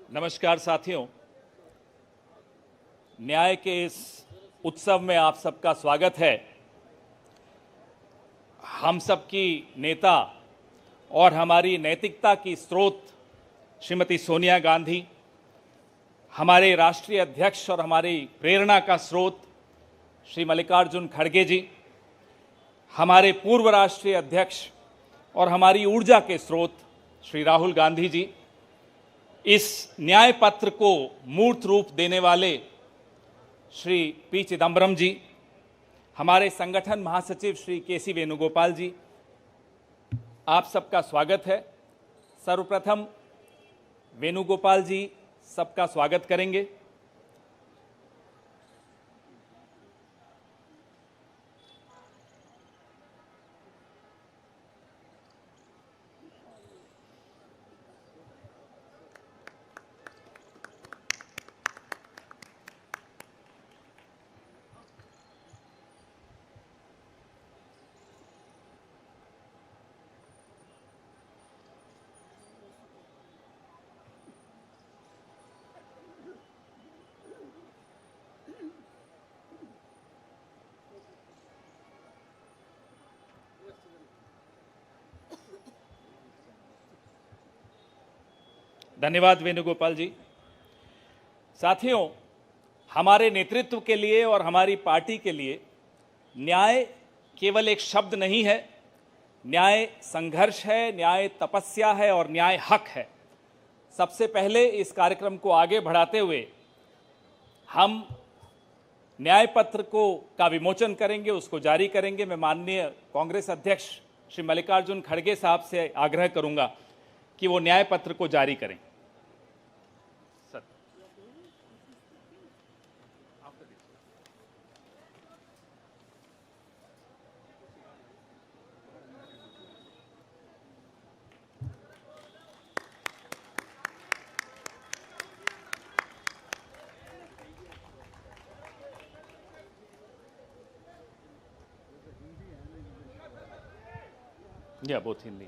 नमस्कार साथियों, न्याय के इस उत्सव में आप सबका स्वागत है। हम सबकी नेता और हमारी नैतिकता की स्रोत श्रीमती सोनिया गांधी, हमारे राष्ट्रीय अध्यक्ष और हमारी प्रेरणा का स्रोत श्री मल्लिकार्जुन खड़गे जी, हमारे पूर्व राष्ट्रीय अध्यक्ष और हमारी ऊर्जा के स्रोत श्री राहुल गांधी जी, इस न्याय पत्र को मूर्त रूप देने वाले श्री पी चिदम्बरम जी, हमारे संगठन महासचिव श्री के वेणुगोपाल जी, आप सबका स्वागत है। सर्वप्रथम वेणुगोपाल जी सबका स्वागत करेंगे। धन्यवाद वेणुगोपाल जी। साथियों, हमारे नेतृत्व के लिए और हमारी पार्टी के लिए न्याय केवल एक शब्द नहीं है। न्याय संघर्ष है, न्याय तपस्या है और न्याय हक है। सबसे पहले इस कार्यक्रम को आगे बढ़ाते हुए हम न्याय पत्र का विमोचन करेंगे, उसको जारी करेंगे। मैं माननीय कांग्रेस अध्यक्ष श्री मल्लिकार्जुन खड़गे साहब से आग्रह करूंगा कि वो न्याय पत्र को जारी करें। या बोथ हिंदी।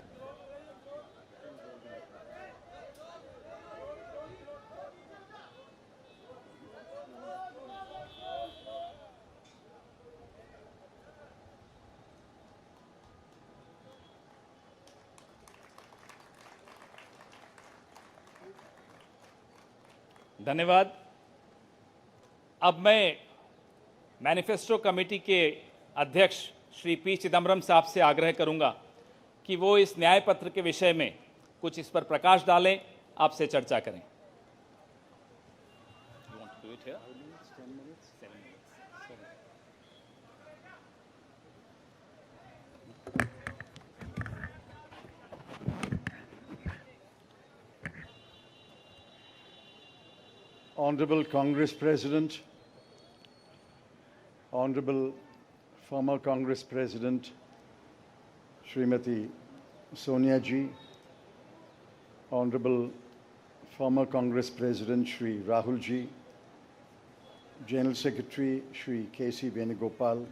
धन्यवाद। अब मैं मैनिफेस्टो कमेटी के अध्यक्ष श्री पी चिदम्बरम साहब से आग्रह करूंगा कि वो इस न्याय पत्र के विषय में कुछ इस पर प्रकाश डालें, आपसे चर्चा करें। Honorable Congress President, Honorable former Congress President Srimati Sonia Ji, Honorable former Congress President Shri Rahul Ji, General Secretary Shri K. Venugopal,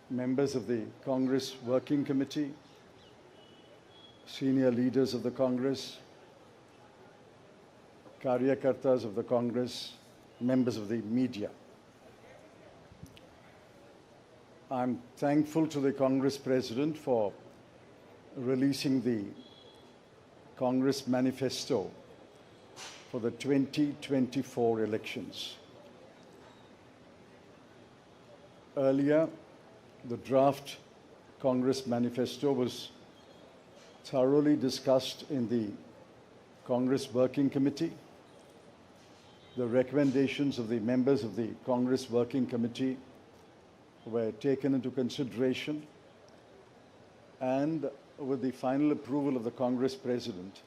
members of the Congress Working Committee, senior leaders of the Congress, Karyakartas of the Congress, members of the media. I'm thankful to the Congress President for releasing the Congress Manifesto for the 2024 elections. Earlier, the draft Congress Manifesto was thoroughly discussed in the Congress Working Committee. The recommendations of the members of the Congress Working Committee were taken into consideration, and with the final approval of the Congress President,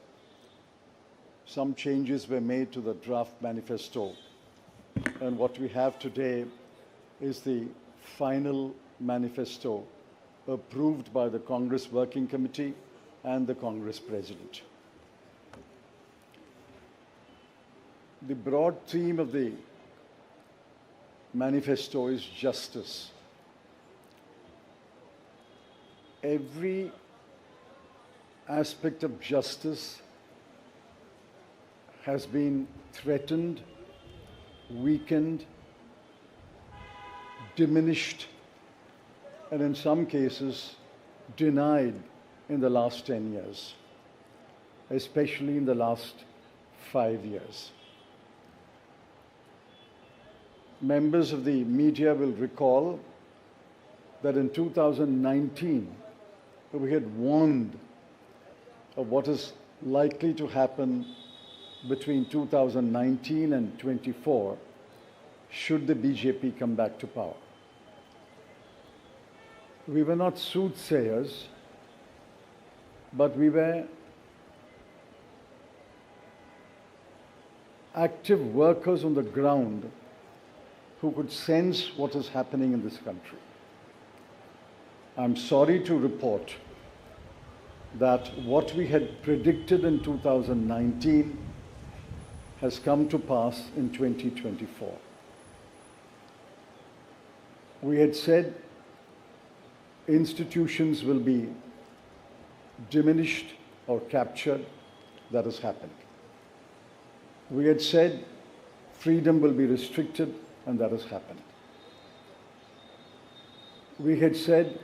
some changes were made to the draft manifesto. And what we have today is the final manifesto approved by the Congress Working Committee and the Congress President. The broad theme of the manifesto is justice. Every aspect of justice has been threatened, weakened, diminished, and in some cases denied in the last 10 years, especially in the last 5 years. Members of the media will recall that in 2019, we had warned of what is likely to happen between 2019 and 24 should the BJP come back to power. We were not soothsayers, but we were active workers on the ground who could sense what is happening in this country. I'm sorry to report that what we had predicted in 2019 has come to pass in 2024. We had said institutions will be diminished or captured. That has happened. We had said freedom will be restricted, and that has happened. We had said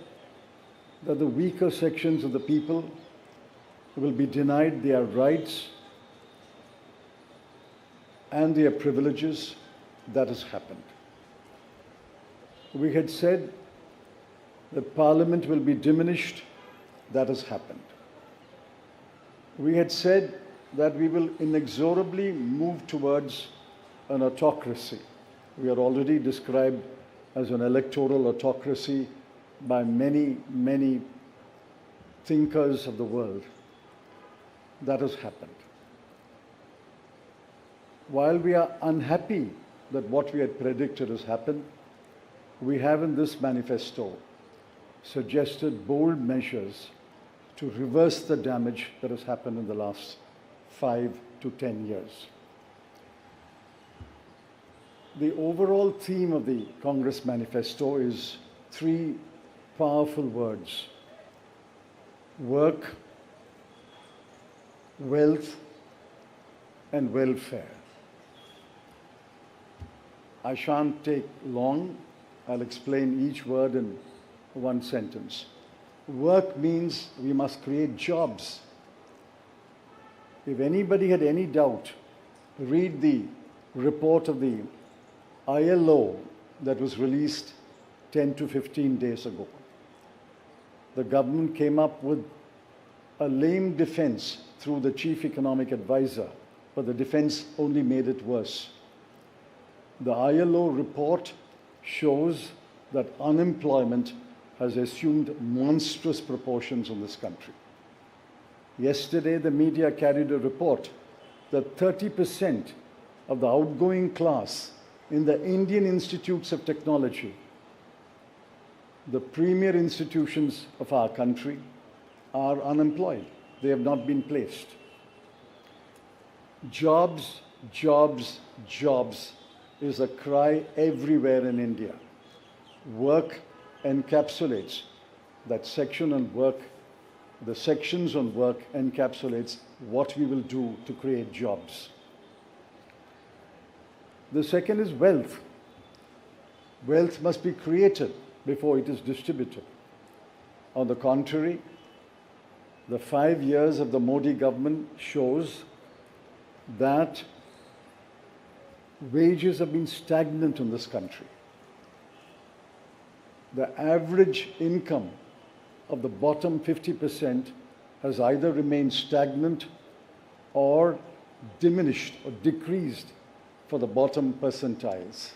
that the weaker sections of the people will be denied their rights and their privileges. That has happened. We had said that Parliament will be diminished. That has happened. We had said that we will inexorably move towards an autocracy. We are already described as an electoral autocracy by many, many thinkers of the world. That has happened. While we are unhappy that what we had predicted has happened, we have in this manifesto suggested bold measures to reverse the damage that has happened in the last 5 to 10 years. The overall theme of the Congress manifesto is 3 powerful words: work, wealth, and welfare. I shan't take long. I'll explain each word in one sentence. Work means we must create jobs. If anybody had any doubt, read the report of the ILO that was released 10 to 15 days ago. The government came up with a lame defense through the chief economic advisor, but the defense only made it worse. The ILO report shows that unemployment has assumed monstrous proportions in this country. Yesterday, the media carried a report that 30% of the outgoing class in the Indian institutes of technology, the premier institutions of our country, are unemployed. They have not been placed. Jobs, jobs, jobs is a cry everywhere in India. Work encapsulates that section on work. The sections on work encapsulates what we will do to create jobs. The second is wealth. Wealth must be created before it is distributed. On the contrary, the 5 years of the Modi government shows that wages have been stagnant in this country. The average income of the bottom 50% has either remained stagnant or diminished or decreased for the bottom percentiles.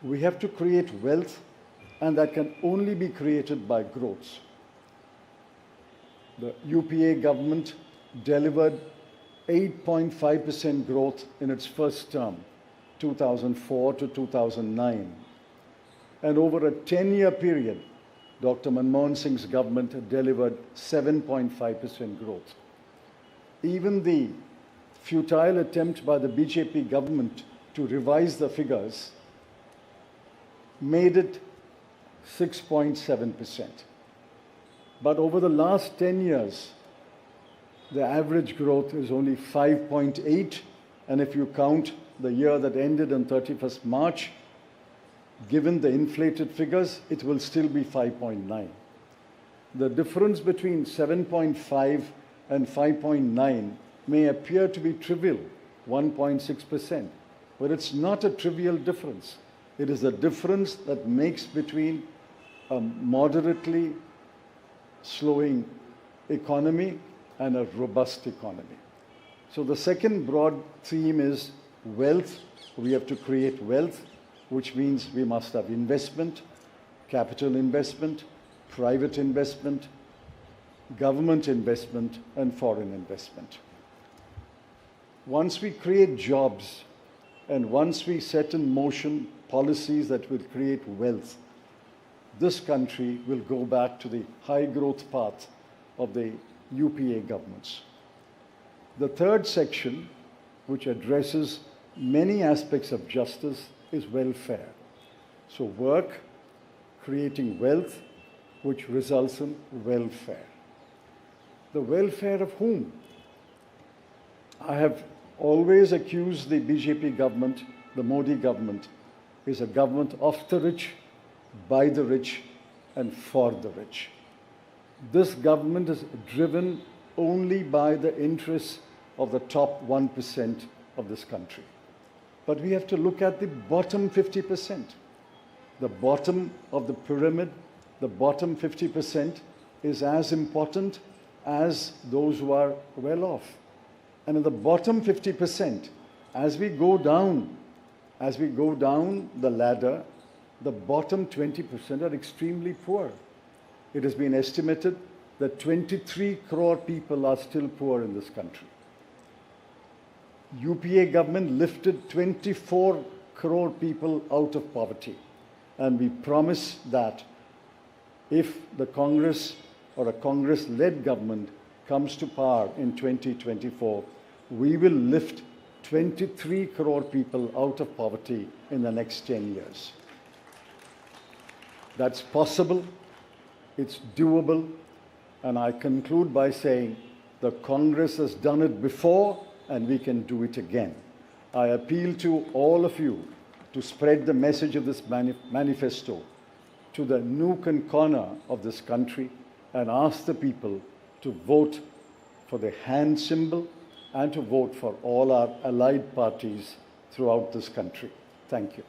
We have to create wealth, and that can only be created by growth. The UPA government delivered 8.5% growth in its first term, 2004 to 2009. And over a 10-year period, Dr. Manmohan Singh's government delivered 7.5% growth. Even the futile attempt by the BJP government to revise the figures made it 6.7%. But over the last 10 years, the average growth is only 5.8, and if you count the year that ended on 31st March, given the inflated figures, it will still be 5.9. The difference between 7.5 and 5.9 may appear to be trivial, 1.6%, but it's not a trivial difference. It is the difference that makes between a moderately slowing economy and a robust economy. So the second broad theme is wealth. We have to create wealth, which means we must have investment, capital investment, private investment, government investment, and foreign investment. Once we create jobs and once we set in motion policies that will create wealth, this country will go back to the high growth path of the UPA governments. The third section, which addresses many aspects of justice, is welfare. So work, creating wealth, which results in welfare. The welfare of whom? I have always accused the BJP government, the Modi government, is a government of the rich, by the rich, and for the rich. This government is driven only by the interests of the top 1% of this country. But we have to look at the bottom 50%. The bottom of the pyramid, the bottom 50% is as important as those who are well off. And in the bottom 50%, as we go down the ladder, the bottom 20% are extremely poor. It has been estimated that 23 crore people are still poor in this country. UPA government lifted 24 crore people out of poverty. And we promise that if the Congress or a Congress-led government comes to power in 2024, we will lift 23 crore people out of poverty in the next 10 years. That's possible, it's doable, and I conclude by saying the Congress has done it before and we can do it again. I appeal to all of you to spread the message of this manifesto to the nook and corner of this country and ask the people to vote for the hand symbol and to vote for all our allied parties throughout this country. Thank you.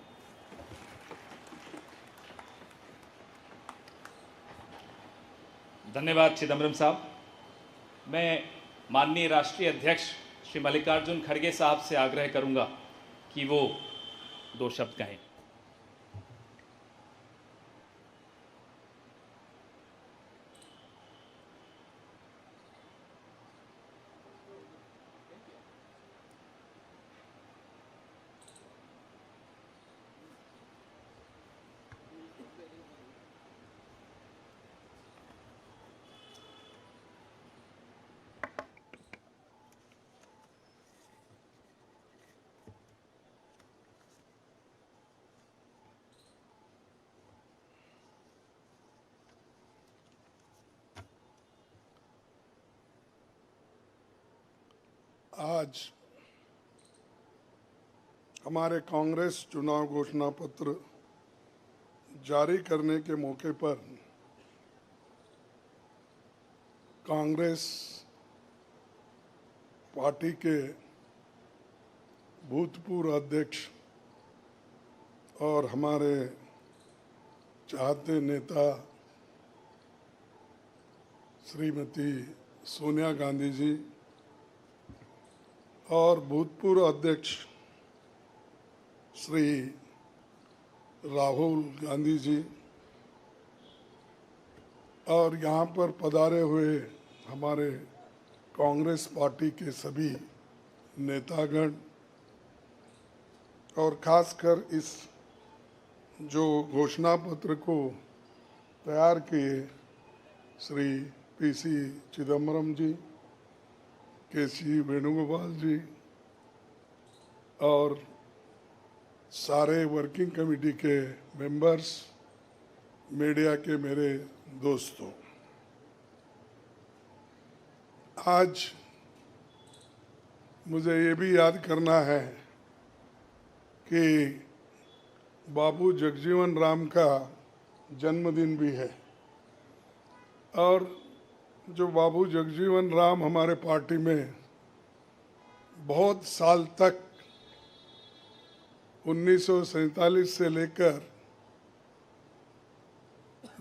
धन्यवाद चिदम्बरम साहब। मैं माननीय राष्ट्रीय अध्यक्ष श्री मल्लिकार्जुन खड़गे साहब से आग्रह करूंगा कि वो दो शब्द कहें। आज हमारे कांग्रेस चुनाव घोषणा पत्र जारी करने के मौके पर कांग्रेस पार्टी के भूतपूर्व अध्यक्ष और हमारे चाहते नेता श्रीमती सोनिया गांधी जी और भूतपूर्व अध्यक्ष श्री राहुल गांधी जी और यहाँ पर पधारे हुए हमारे कांग्रेस पार्टी के सभी नेतागण और खासकर इस जो घोषणा पत्र को तैयार किए श्री पीसी चिदम्बरम जी, केसी वेणुगोपाल जी और सारे वर्किंग कमेटी के मेंबर्स, मीडिया के मेरे दोस्तों, आज मुझे ये भी याद करना है कि बाबू जगजीवन राम का जन्मदिन भी है। और जो बाबू जगजीवन राम हमारे पार्टी में बहुत साल तक 1947 से लेकर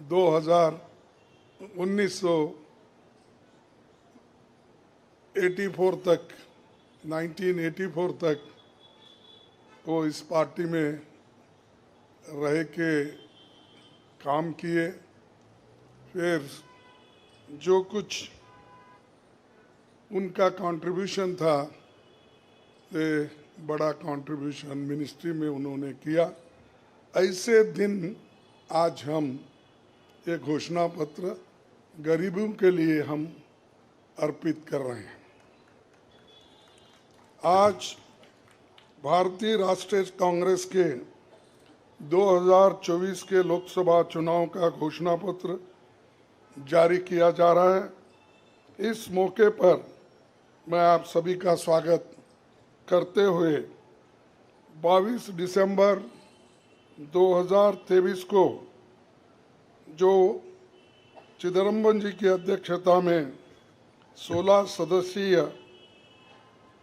1984 तक 1984 तक वो इस पार्टी में रह के काम किए। फिर जो कुछ उनका कंट्रीब्यूशन था, ये बड़ा कंट्रीब्यूशन मिनिस्ट्री में उन्होंने किया। ऐसे दिन आज हम ये घोषणा पत्र गरीबों के लिए हम अर्पित कर रहे हैं। आज भारतीय राष्ट्रीय कांग्रेस के 2024 के लोकसभा चुनाव का घोषणा पत्र जारी किया जा रहा है। इस मौके पर मैं आप सभी का स्वागत करते हुए 22 दिसंबर 2023 को जो चिदम्बरम जी की अध्यक्षता में 16 सदस्यीय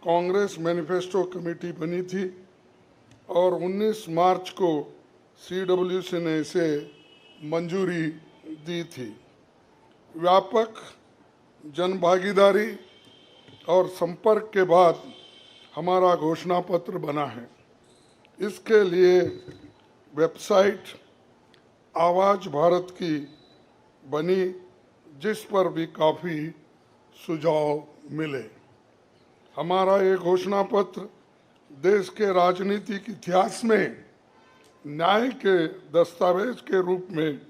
कांग्रेस मैनिफेस्टो कमेटी बनी थी और 19 मार्च को CWC ने इसे मंजूरी दी थी। व्यापक जनभागीदारी और संपर्क के बाद हमारा घोषणा पत्र बना है। इसके लिए वेबसाइट आवाज भारत की बनी, जिस पर भी काफ़ी सुझाव मिले। हमारा ये घोषणा पत्र देश के राजनीतिक इतिहास में न्याय के दस्तावेज के रूप में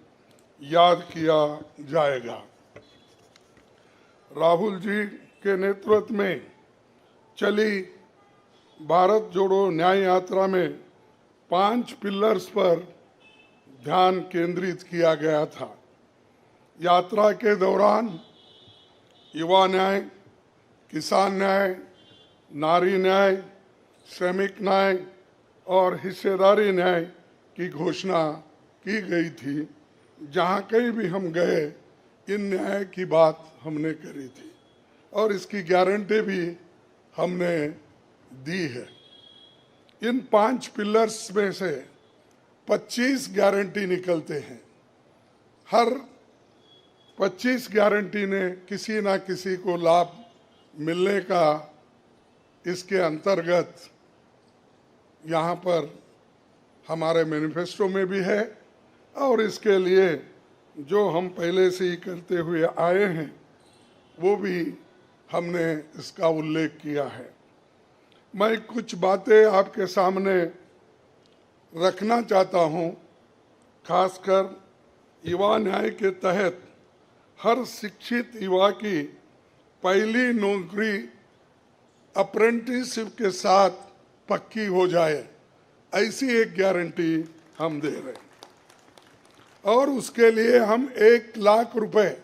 याद किया जाएगा। राहुल जी के नेतृत्व में चली भारत जोड़ो न्याय यात्रा में 5 पिलर्स पर ध्यान केंद्रित किया गया था। यात्रा के दौरान युवा न्याय, किसान न्याय, नारी न्याय, श्रमिक न्याय और हिस्सेदारी न्याय की घोषणा की गई थी। जहाँ कहीं भी हम गए इन न्याय की बात हमने करी थी और इसकी गारंटी भी हमने दी है। इन 5 पिलर्स में से 25 गारंटी निकलते हैं। हर 25 गारंटी ने किसी ना किसी को लाभ मिलने का इसके अंतर्गत यहाँ पर हमारे मैनिफेस्टो में भी है और इसके लिए जो हम पहले से ही करते हुए आए हैं वो भी हमने इसका उल्लेख किया है। मैं कुछ बातें आपके सामने रखना चाहता हूँ। खासकर युवा न्याय के तहत हर शिक्षित युवा की पहली नौकरी अप्रेंटिसशिप के साथ पक्की हो जाए, ऐसी एक गारंटी हम दे रहे हैं। और उसके लिए हम 1 लाख रुपए,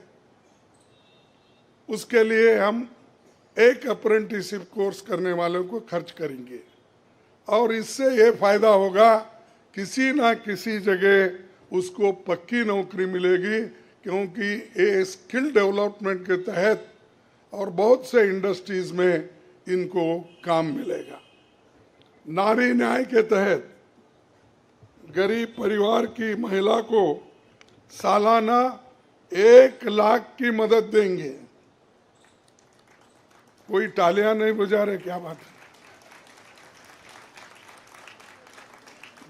उसके लिए हम एक अप्रेंटिसशिप कोर्स करने वालों को खर्च करेंगे और इससे ये फायदा होगा, किसी ना किसी जगह उसको पक्की नौकरी मिलेगी, क्योंकि ये स्किल डेवलपमेंट के तहत और बहुत से इंडस्ट्रीज में इनको काम मिलेगा। नारी न्याय के तहत गरीब परिवार की महिला को सालाना 1 लाख की मदद देंगे। कोई तालियां नहीं बजा रहे, क्या बात है?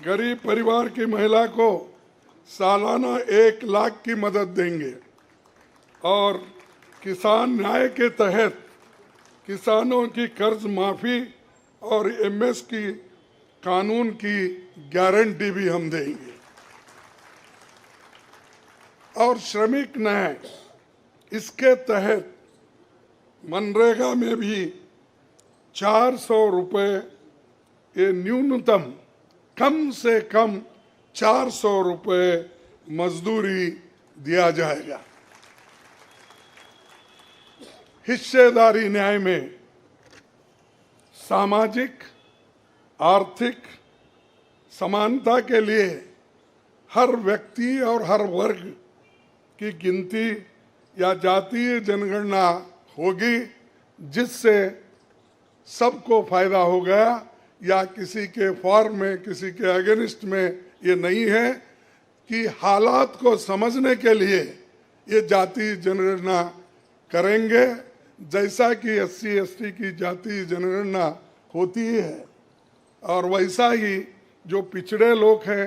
गरीब परिवार की महिला को सालाना 1 लाख की मदद देंगे और किसान न्याय के तहत किसानों की कर्ज माफी और MS की कानून की गारंटी भी हम देंगे। और श्रमिक न्याय, इसके तहत मनरेगा में भी 400 रुपए, ये न्यूनतम कम से कम 400 रुपए मजदूरी दिया जाएगा। हिस्सेदारी न्याय में सामाजिक आर्थिक समानता के लिए हर व्यक्ति और हर वर्ग की गिनती या जातीय जनगणना होगी, जिससे सबको फायदा होगा, या किसी के फॉर में किसी के अगेंस्ट में ये नहीं है कि हालात को समझने के लिए ये जातीय जनगणना करेंगे, जैसा कि एससी एसटी की जातीय जनगणना होती है। और वैसा ही जो पिछड़े लोग हैं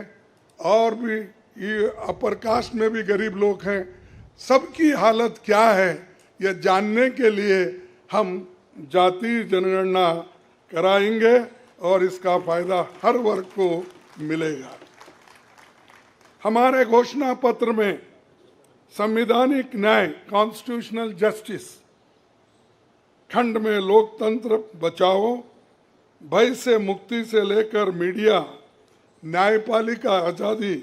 और भी ये अपर कास्ट में भी गरीब लोग हैं, सबकी हालत क्या है ये जानने के लिए हम जातीय जनगणना कराएंगे और इसका फायदा हर वर्ग को मिलेगा। हमारे घोषणा पत्र में संवैधानिक न्याय कॉन्स्टिट्यूशनल जस्टिस खंड में लोकतंत्र बचाओ, भय से मुक्ति से लेकर मीडिया, न्यायपालिका आजादी,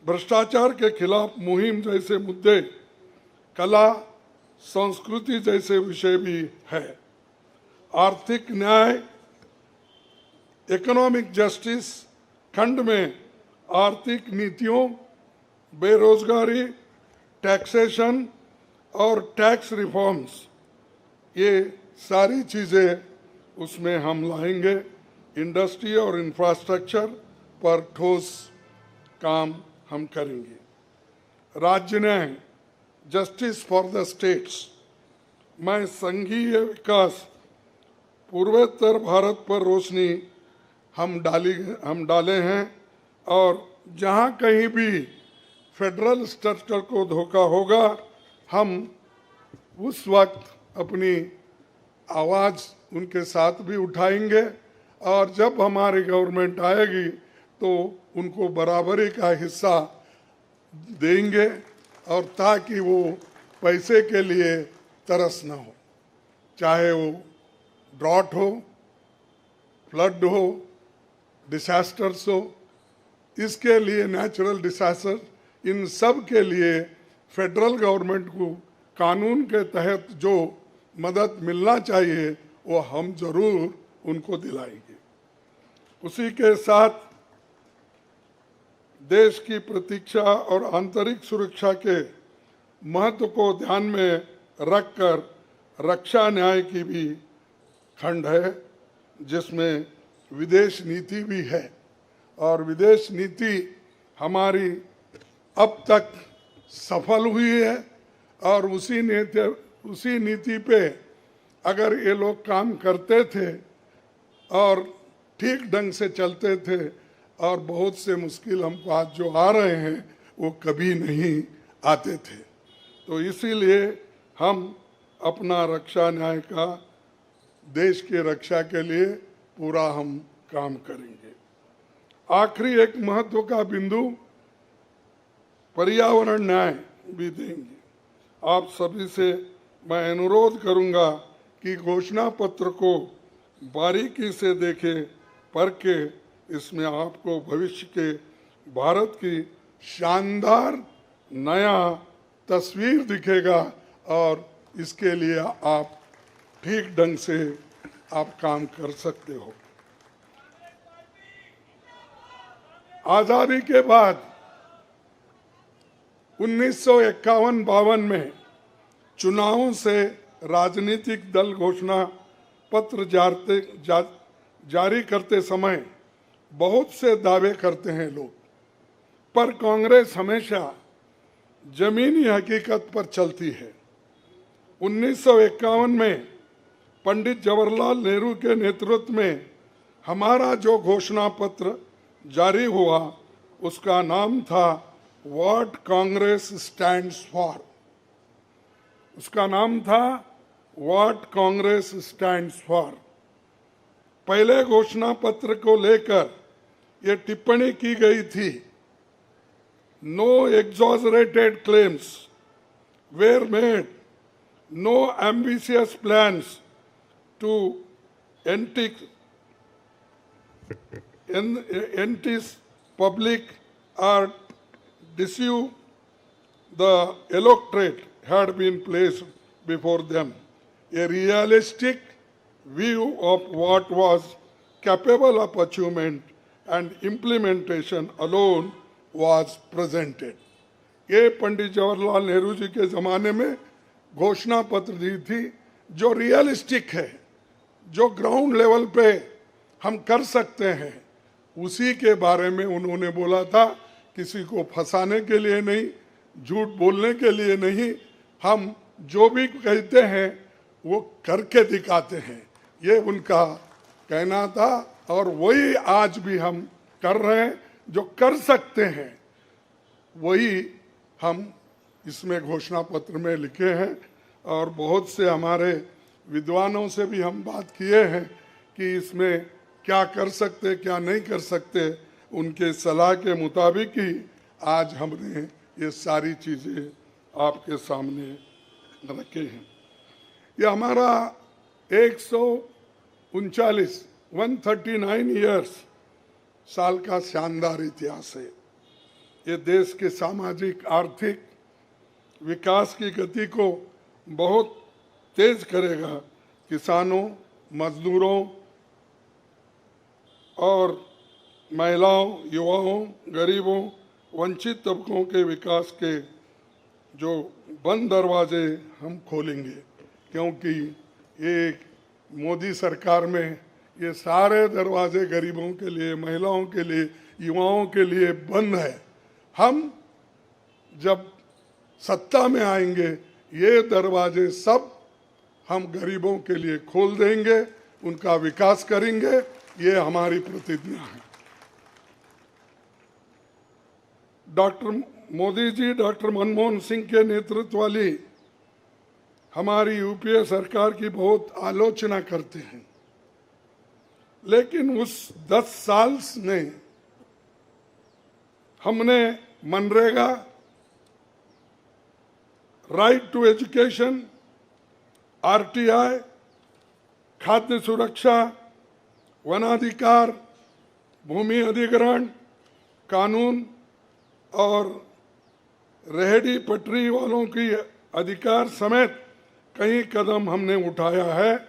भ्रष्टाचार के खिलाफ मुहिम जैसे मुद्दे, कला संस्कृति जैसे विषय भी है। आर्थिक न्याय इकोनॉमिक जस्टिस खंड में आर्थिक नीतियों, बेरोजगारी, टैक्सेशन और टैक्स रिफॉर्म्स, ये सारी चीज़ें उसमें हम लाएंगे। इंडस्ट्री और इंफ्रास्ट्रक्चर पर ठोस काम हम करेंगे। राज्य न्याय जस्टिस फॉर द स्टेट्स में संघीय विकास पूर्वोत्तर भारत पर रोशनी हम डाले हैं, और जहां कहीं भी फेडरल स्ट्रक्चर को धोखा होगा, हम उस वक्त अपनी आवाज़ उनके साथ भी उठाएंगे, और जब हमारी गवर्नमेंट आएगी तो उनको बराबरी का हिस्सा देंगे, और ताकि वो पैसे के लिए तरस ना हो, चाहे वो ड्रॉट हो, फ्लड हो, डिसास्टर्स हो, इसके लिए नेचुरल डिसास्टर, इन सब के लिए फेडरल गवर्नमेंट को कानून के तहत जो मदद मिलना चाहिए वो हम जरूर उनको दिलाएंगे। उसी के साथ देश की प्रतीक्षा और आंतरिक सुरक्षा के महत्व को ध्यान में रखकर रक्षा न्याय की भी खंड है, जिसमें विदेश नीति भी है, और विदेश नीति हमारी अब तक सफल हुई है, और उसी नीति पे अगर ये लोग काम करते थे और ठीक ढंग से चलते थे, और बहुत से मुश्किल हमको आज जो आ रहे हैं वो कभी नहीं आते थे। तो इसीलिए हम अपना रक्षा न्याय का देश की रक्षा के लिए पूरा हम काम करेंगे। आखिरी एक महत्व का बिंदु पर्यावरण न्याय भी देंगे। आप सभी से मैं अनुरोध करूंगा कि घोषणा पत्र को बारीकी से देखें, पढ़ के इसमें आपको भविष्य के भारत की शानदार नया तस्वीर दिखेगा, और इसके लिए आप ठीक ढंग से आप काम कर सकते हो। आजादी के बाद 1951-52 में चुनावों से राजनीतिक दल घोषणा पत्र जारी करते समय बहुत से दावे करते हैं लोग, पर कांग्रेस हमेशा जमीनी हकीकत पर चलती है। 1951 में पंडित जवाहरलाल नेहरू के नेतृत्व में हमारा जो घोषणा पत्र जारी हुआ, उसका नाम था व्हाट कांग्रेस स्टैंड्स फॉर। उसका नाम था व्हाट कांग्रेस स्टैंड्स फॉर। पहले घोषणा पत्र को लेकर ये टिप्पणी की गई थी, no exaggerated claims were made, no ambitious plans to entice public or deceive the electorate had been placed before them. A realistic, view of what was capable of achievement and implementation alone was presented. ये पंडित जवाहरलाल नेहरू जी के ज़माने में घोषणा पत्र दी थी जो realistic है, जो ग्राउंड लेवल पे हम कर सकते हैं, उसी के बारे में उन्होंने बोला था। किसी को फंसाने के लिए नहीं, झूठ बोलने के लिए नहीं, हम जो भी कहते हैं वो करके दिखाते हैं, ये उनका कहना था। और वही आज भी हम कर रहे हैं, जो कर सकते हैं वही हम इसमें घोषणा पत्र में लिखे हैं। और बहुत से हमारे विद्वानों से भी हम बात किए हैं कि इसमें क्या कर सकते क्या नहीं कर सकते, उनके सलाह के मुताबिक ही आज हमने ये सारी चीज़ें आपके सामने रखे हैं। ये हमारा 139 ईयर्स साल का शानदार इतिहास है। ये देश के सामाजिक आर्थिक विकास की गति को बहुत तेज करेगा। किसानों, मजदूरों और महिलाओं, युवाओं, गरीबों, वंचित तबकों के विकास के जो बंद दरवाजे हम खोलेंगे, क्योंकि एक मोदी सरकार में ये सारे दरवाजे गरीबों के लिए, महिलाओं के लिए, युवाओं के लिए बंद है। हम जब सत्ता में आएंगे ये दरवाजे सब हम गरीबों के लिए खोल देंगे, उनका विकास करेंगे, ये हमारी प्रतिज्ञा है। डॉक्टर मोदी जी, डॉक्टर मनमोहन सिंह के नेतृत्व वाली हमारी यूपीए सरकार की बहुत आलोचना करते हैं, लेकिन उस 10 साल में हमने MNREGA, right to education, RTI, खाद्य सुरक्षा, वनाधिकार, भूमि अधिग्रहण कानून और रेहड़ी पटरी वालों की अधिकार समेत कई कदम हमने उठाया है।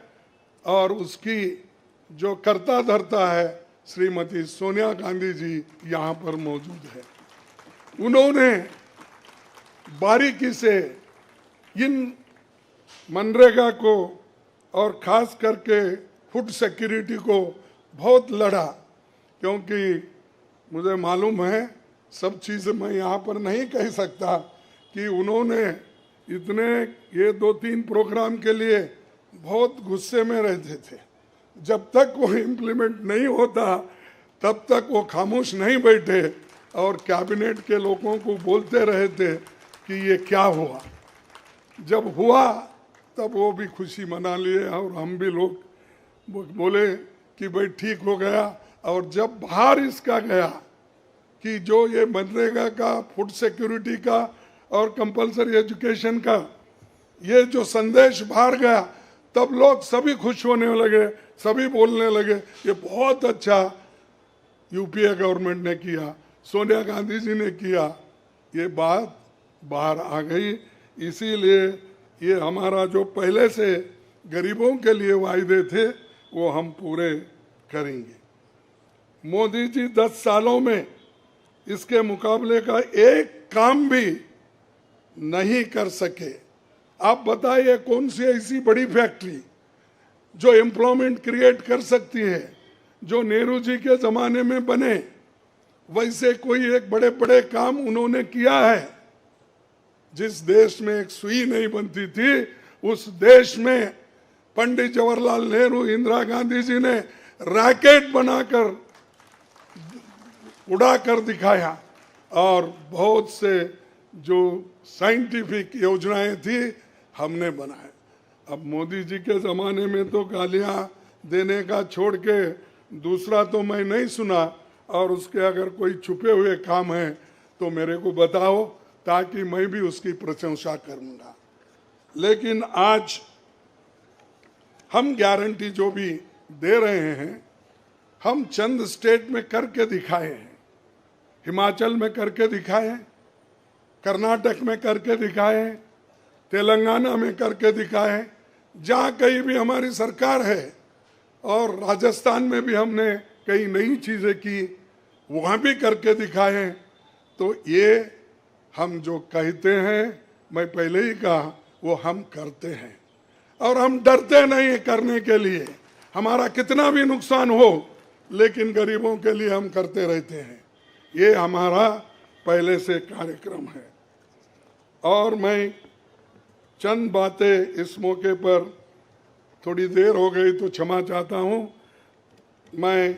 और उसकी जो कर्ता धर्ता है श्रीमती सोनिया गांधी जी यहाँ पर मौजूद है। उन्होंने बारीकी से इन मनरेगा को और खास करके फूड सिक्योरिटी को बहुत लड़ा, क्योंकि मुझे मालूम है सब चीज़ मैं यहाँ पर नहीं कह सकता कि उन्होंने इतने ये 2-3 प्रोग्राम के लिए बहुत गुस्से में रहते थे। जब तक वो इम्प्लीमेंट नहीं होता तब तक वो खामोश नहीं बैठे और कैबिनेट के लोगों को बोलते रहे थे कि ये क्या हुआ। जब हुआ तब वो भी खुशी मना लिए और हम भी लोग बोले कि भाई ठीक हो गया। और जब बाहर इसका गया कि जो ये मनरेगा का, फूड सिक्योरिटी का और कंपलसरी एजुकेशन का ये जो संदेश बाहर गया, तब लोग सभी खुश होने लगे, सभी बोलने लगे ये बहुत अच्छा यूपीए गवर्नमेंट ने किया, सोनिया गांधी जी ने किया। ये बात बाहर आ गई। इसीलिए ये हमारा जो पहले से गरीबों के लिए वायदे थे वो हम पूरे करेंगे। मोदी जी 10 सालों में इसके मुकाबले का एक काम भी नहीं कर सके। आप बताइए कौन सी ऐसी बड़ी फैक्ट्री जो एम्प्लॉयमेंट क्रिएट कर सकती है, जो नेहरू जी के ज़माने में बने वैसे कोई एक बड़े बड़े काम उन्होंने किया है। जिस देश में एक सुई नहीं बनती थी उस देश में पंडित जवाहरलाल नेहरू, इंदिरा गांधी जी ने रैकेट बनाकर उड़ाकर दिखाया। और बहुत से जो साइंटिफिक योजनाएं थी हमने बनाए। अब मोदी जी के ज़माने में तो गालियां देने का छोड़ के दूसरा तो मैं नहीं सुना। और उसके अगर कोई छुपे हुए काम है तो मेरे को बताओ ताकि मैं भी उसकी प्रशंसा करूंगा। लेकिन आज हम गारंटी जो भी दे रहे हैं हम चंद स्टेट में करके दिखाए हैं। हिमाचल में करके दिखाए, कर्नाटक में करके दिखाए, तेलंगाना में करके दिखाए। जहाँ कहीं भी हमारी सरकार है और राजस्थान में भी हमने कई नई चीज़ें की, वहाँ भी करके दिखाए। तो ये हम जो कहते हैं, मैं पहले ही कहा, वो हम करते हैं और हम डरते नहीं हैं करने के लिए। हमारा कितना भी नुकसान हो, लेकिन गरीबों के लिए हम करते रहते हैं। ये हमारा पहले से कार्यक्रम है। और मैं चंद बातें इस मौके पर, थोड़ी देर हो गई तो क्षमा चाहता हूँ, मैं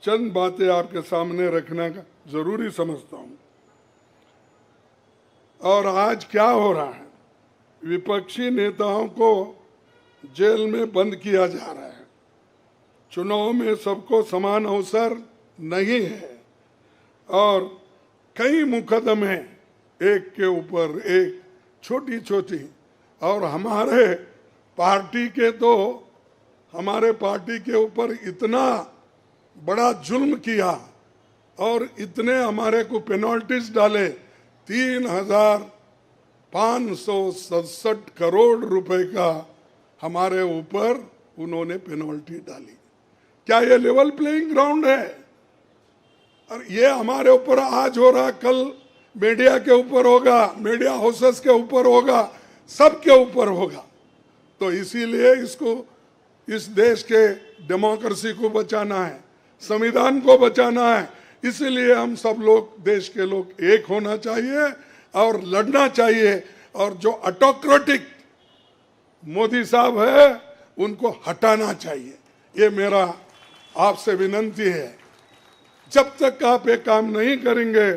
चंद बातें आपके सामने रखना का जरूरी समझता हूँ। और आज क्या हो रहा है, विपक्षी नेताओं को जेल में बंद किया जा रहा है। चुनाव में सबको समान अवसर नहीं है और कई मुकदमे एक के ऊपर एक, छोटी छोटी, और हमारे पार्टी के ऊपर इतना बड़ा जुल्म किया और इतने हमारे को पेनल्टीज डाले। 3,567 करोड़ रुपए का हमारे ऊपर उन्होंने पेनल्टी डाली। क्या ये लेवल प्लेइंग ग्राउंड है? और ये हमारे ऊपर आज हो रहा, कल मीडिया के ऊपर होगा, मीडिया हाउसेस के ऊपर होगा, सबके ऊपर होगा। तो इसीलिए इसको, इस देश के डेमोक्रेसी को बचाना है, संविधान को बचाना है। इसलिए हम सब लोग, देश के लोग एक होना चाहिए और लड़ना चाहिए। और जो ऑटोक्रेटिक मोदी साहब है, उनको हटाना चाहिए। ये मेरा आपसे विनती है। जब तक आप ये काम नहीं करेंगे,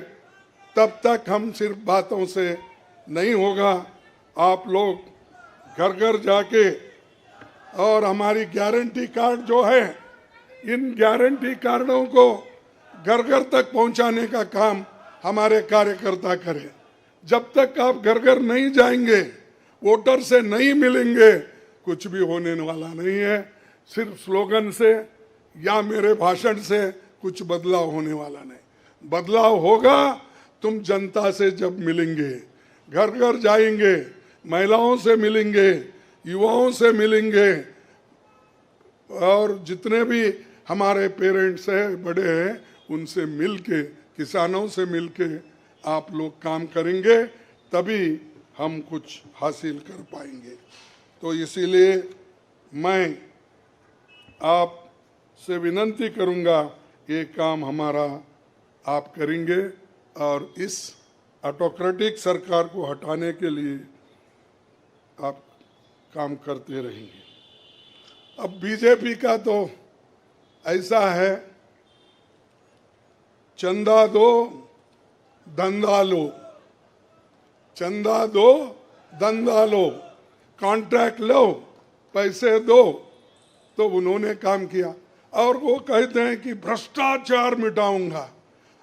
तब तक हम सिर्फ बातों से नहीं होगा। आप लोग घर घर जाके, और हमारी गारंटी कार्ड जो है, इन गारंटी कार्डों को घर घर तक पहुंचाने का काम हमारे कार्यकर्ता करें। जब तक आप घर घर नहीं जाएंगे, वोटर से नहीं मिलेंगे, कुछ भी होने वाला नहीं है। सिर्फ स्लोगन से या मेरे भाषण से कुछ बदलाव होने वाला नहीं। बदलाव होगा तुम जनता से जब मिलेंगे, घर घर जाएंगे, महिलाओं से मिलेंगे, युवाओं से मिलेंगे, और जितने भी हमारे पेरेंट्स हैं, बड़े हैं, उनसे मिलके, किसानों से मिलके आप लोग काम करेंगे, तभी हम कुछ हासिल कर पाएंगे। तो इसीलिए मैं आपसे विनती करूंगा, ये काम हमारा आप करेंगे और इस ऑटोक्रेटिक सरकार को हटाने के लिए आप काम करते रहेंगे। अब बीजेपी का तो ऐसा है, चंदा दो धंधा लो, चंदा दो धंधा लो, कॉन्ट्रैक्ट लो, पैसे दो। तो उन्होंने काम किया और वो कहते हैं कि भ्रष्टाचार मिटाऊंगा।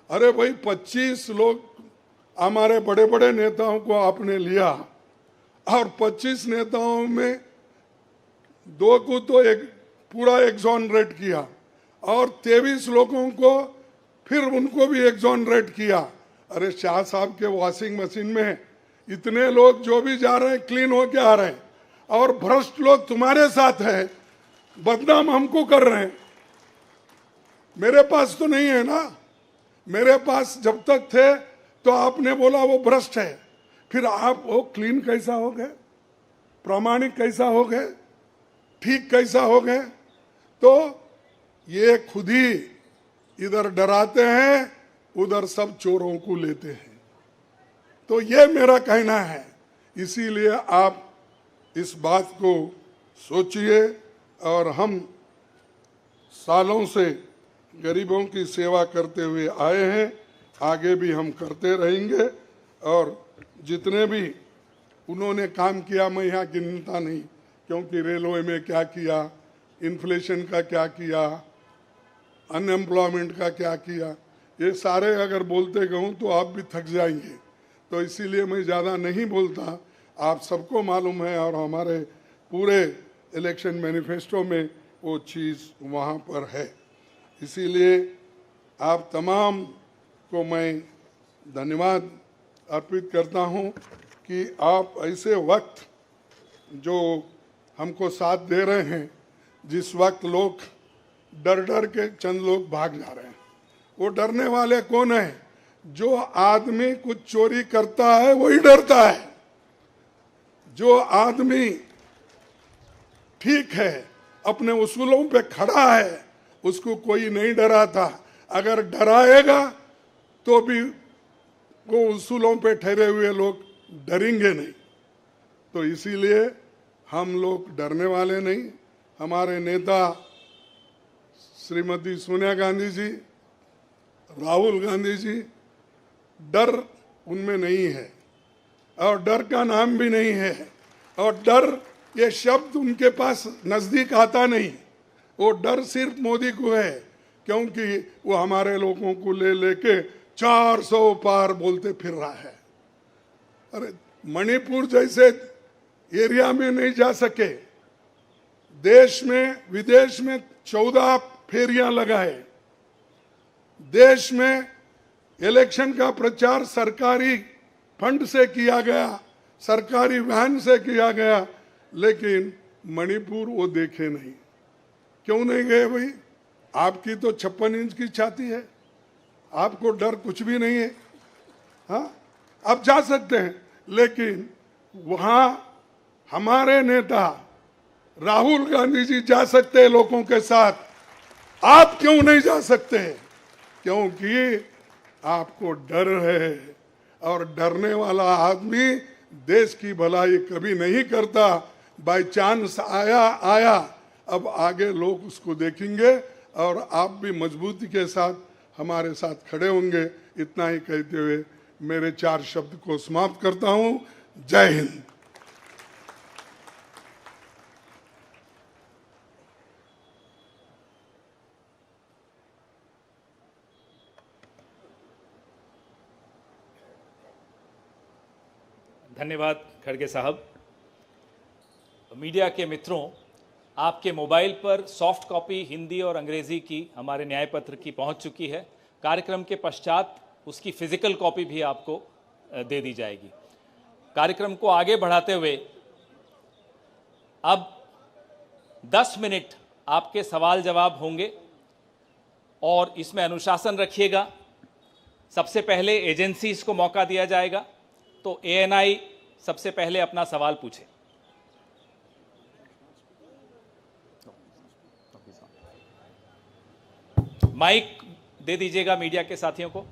अरे भाई, 25 लोग हमारे बड़े बड़े नेताओं को आपने लिया और 25 नेताओं में 2 को तो एक पूरा एक्सोनरेट किया और 23 लोगों को फिर उनको भी एक्सोनरेट किया। अरे शाह साहब के वॉशिंग मशीन में इतने लोग जो भी जा रहे हैं क्लीन होके आ रहे हैं, और भ्रष्ट लोग तुम्हारे साथ है, बदनाम हमको कर रहे हैं। मेरे पास तो नहीं है ना, मेरे पास जब तक थे तो आपने बोला वो भ्रष्ट है, फिर आप वो क्लीन कैसा हो गए, प्रामाणिक कैसा हो गए, ठीक कैसा हो गए? तो ये खुद ही इधर डराते हैं, उधर सब चोरों को लेते हैं। तो ये मेरा कहना है। इसीलिए आप इस बात को सोचिए, और हम सालों से गरीबों की सेवा करते हुए आए हैं, आगे भी हम करते रहेंगे। और जितने भी उन्होंने काम किया, मैं यहाँ गिनता नहीं, क्योंकि रेलवे में क्या किया, इन्फ्लेशन का क्या किया, अनएम्प्लॉयमेंट का क्या किया, ये सारे अगर बोलते कहूँ तो आप भी थक जाएंगे। तो इसीलिए मैं ज़्यादा नहीं बोलता, आप सबको मालूम है, और हमारे पूरे इलेक्शन मैनिफेस्टो में वो चीज़ वहाँ पर है। इसीलिए आप तमाम को मैं धन्यवाद अर्पित करता हूँ कि आप ऐसे वक्त जो हमको साथ दे रहे हैं, जिस वक्त लोग डर डर के चंद लोग भाग जा रहे हैं। वो डरने वाले कौन है? जो आदमी कुछ चोरी करता है वही डरता है। जो आदमी ठीक है, अपने उसूलों पे खड़ा है, उसको कोई नहीं डराता। अगर डराएगा तो भी वो उसूलों पे ठहरे हुए लोग डरेंगे नहीं। तो इसीलिए हम लोग डरने वाले नहीं। हमारे नेता श्रीमती सोनिया गांधी जी, राहुल गांधी जी, डर उनमें नहीं है और डर का नाम भी नहीं है। और डर ये शब्द उनके पास नजदीक आता नहीं। वो डर सिर्फ मोदी को है, क्योंकि वो हमारे लोगों को ले लेके 400 पार बोलते फिर रहा है। अरे मणिपुर जैसे एरिया में नहीं जा सके, देश में विदेश में 14 फेरियां लगाए, देश में इलेक्शन का प्रचार सरकारी फंड से किया गया, सरकारी वैन से किया गया, लेकिन मणिपुर वो देखे नहीं। क्यों नहीं गए भाई? आपकी तो 56 इंच की छाती है, आपको डर कुछ भी नहीं है। हाँ, आप जा सकते हैं, लेकिन वहां हमारे नेता राहुल गांधी जी जा सकते हैं लोगों के साथ। आप क्यों नहीं जा सकते? क्योंकि आपको डर है, और डरने वाला आदमी देश की भलाई कभी नहीं करता। बाय चांस आया, अब आगे लोग उसको देखेंगे और आप भी मजबूती के साथ हमारे साथ खड़े होंगे। इतना ही कहते हुए मेरे 4 शब्द को समाप्त करता हूं। जय हिंद। धन्यवाद खड़गे साहब। मीडिया के मित्रों, आपके मोबाइल पर सॉफ्ट कॉपी हिंदी और अंग्रेजी की हमारे न्याय पत्र की पहुंच चुकी है। कार्यक्रम के पश्चात उसकी फिजिकल कॉपी भी आपको दे दी जाएगी। कार्यक्रम को आगे बढ़ाते हुए अब 10 मिनट आपके सवाल जवाब होंगे और इसमें अनुशासन रखिएगा। सबसे पहले एजेंसीज को मौका दिया जाएगा, तो एएनआई सबसे पहले अपना सवाल पूछे। माइक दे दीजिएगा मीडिया के साथियों को।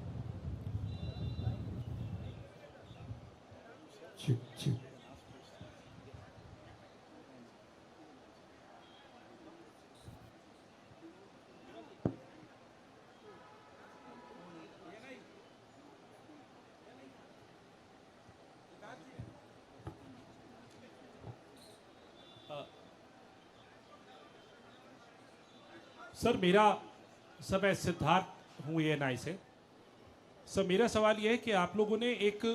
सर मैं सिद्धार्थ हूँ एएनआई से। सर मेरा सवाल यह है कि आप लोगों ने एक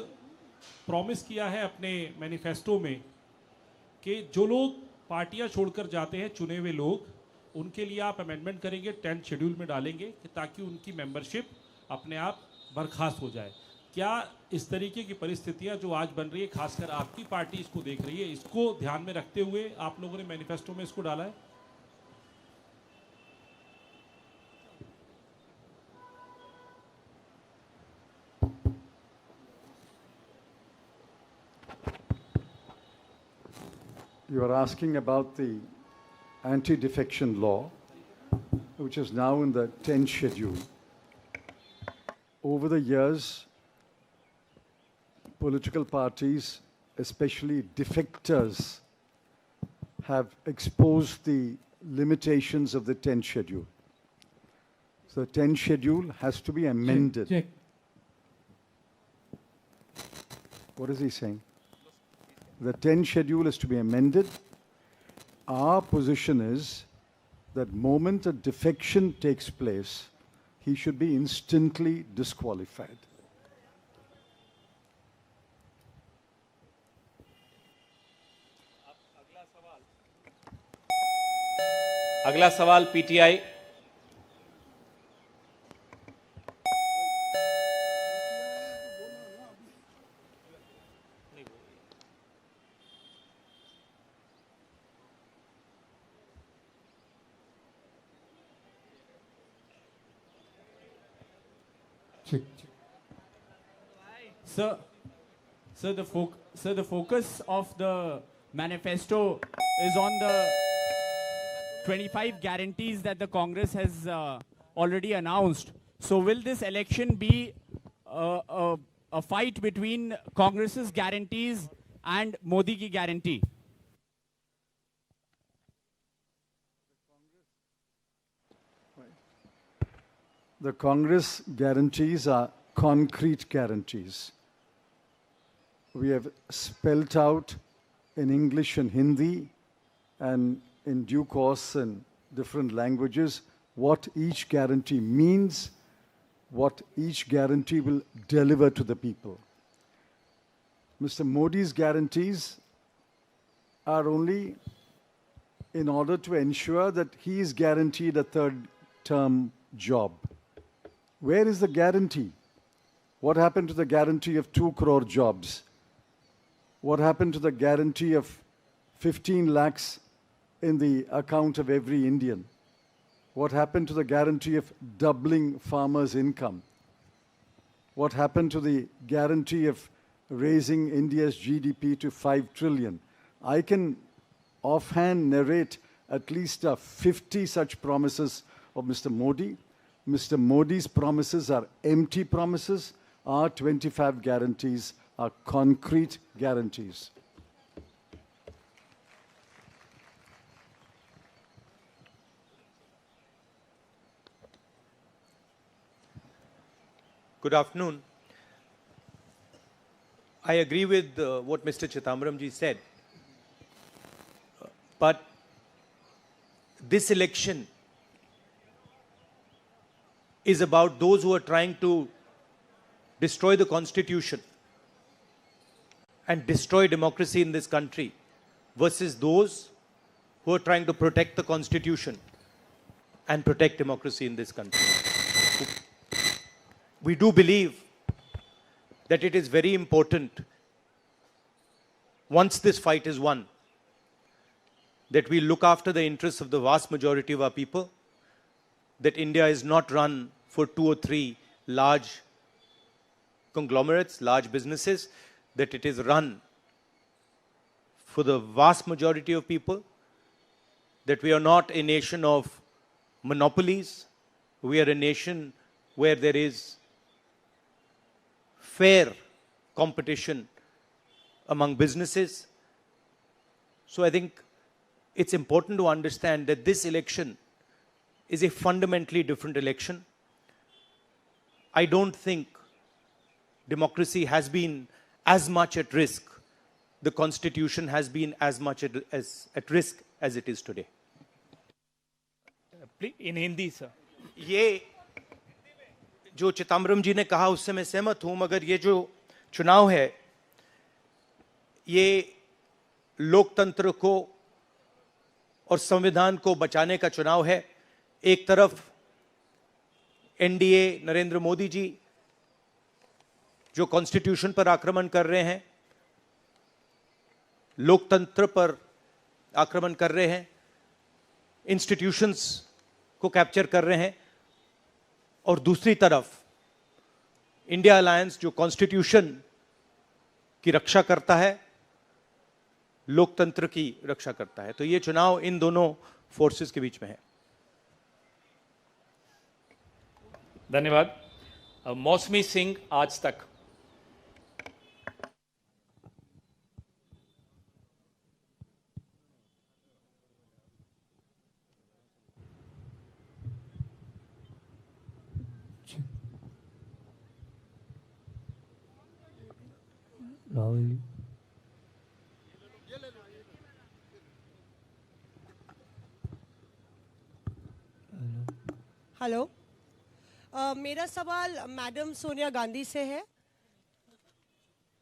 प्रॉमिस किया है अपने मैनिफेस्टो में कि जो लोग पार्टियां छोड़कर जाते हैं, चुने हुए लोग, उनके लिए आप अमेंडमेंट करेंगे, 10th शेड्यूल में डालेंगे कि ताकि उनकी मेंबरशिप अपने आप बर्खास्त हो जाए। क्या इस तरीके की परिस्थितियां जो आज बन रही है, खासकर आपकी पार्टी इसको देख रही है, इसको ध्यान में रखते हुए आप लोगों ने मैनिफेस्टो में इसको डाला है? You are asking about the anti-defection law, which is now in the 10th schedule. Over the years, political parties, especially defectors, have exposed the limitations of the 10th schedule. So the 10th schedule has to be amended. Check. What is he saying? The 10th schedule is to be amended. Our position is that moment a defection takes place, he should be instantly disqualified. अगला सवाल PTI. Sir, the focus of the manifesto is on the 25 guarantees that the Congress has already announced. So will this election be a fight between Congress's guarantees and Modi ki guarantee? The Congress guarantees are concrete guarantees. We have spelt out in English and Hindi and in due course in different languages what each guarantee means, what each guarantee will deliver to the people. Mr. Modi's guarantees are only in order to ensure that he is guaranteed a third-term job. Where is the guarantee? What happened to the guarantee of 2 crore jobs? What happened to the guarantee of 15 lakhs in the account of every Indian? What happened to the guarantee of doubling farmers' income? What happened to the guarantee of raising India's GDP to 5 trillion? I can offhand narrate at least 50 such promises of Mr. Modi. Mr. Modi's promises are empty promises. Our 25 guarantees are concrete guarantees. Good afternoon. I agree with what Mr. Chidambaram ji said. But this election is about those who are trying to destroy the Constitution and destroy democracy in this country versus those who are trying to protect the Constitution and protect democracy in this country. We do believe that it is very important, once this fight is won, that we look after the interests of the vast majority of our people, that India is not run for 2 or 3 large conglomerates, large businesses, that it is run for the vast majority of people, that we are not a nation of monopolies, we are a nation where there is fair competition among businesses. So I think it's important to understand that this election is a fundamentally different election. I don't think democracy has been as much at risk, the Constitution has been as much at risk as it is today. In Hindi, sir. ये जो चिदम्बरम जी ने कहा उससे मैं सहमत हूं, मगर ये जो चुनाव है ये लोकतंत्र को और संविधान को बचाने का चुनाव है। एक तरफ एनडीए नरेंद्र मोदी जी जो कॉन्स्टिट्यूशन पर आक्रमण कर रहे हैं, लोकतंत्र पर आक्रमण कर रहे हैं, इंस्टीट्यूशंस को कैप्चर कर रहे हैं, और दूसरी तरफ इंडिया अलायंस जो कॉन्स्टिट्यूशन की रक्षा करता है, लोकतंत्र की रक्षा करता है। तो ये चुनाव इन दोनों फोर्सेस के बीच में है। धन्यवाद। मौसमी सिंह, आज तक। राहुल हेलो, मेरा सवाल मैडम सोनिया गांधी से है।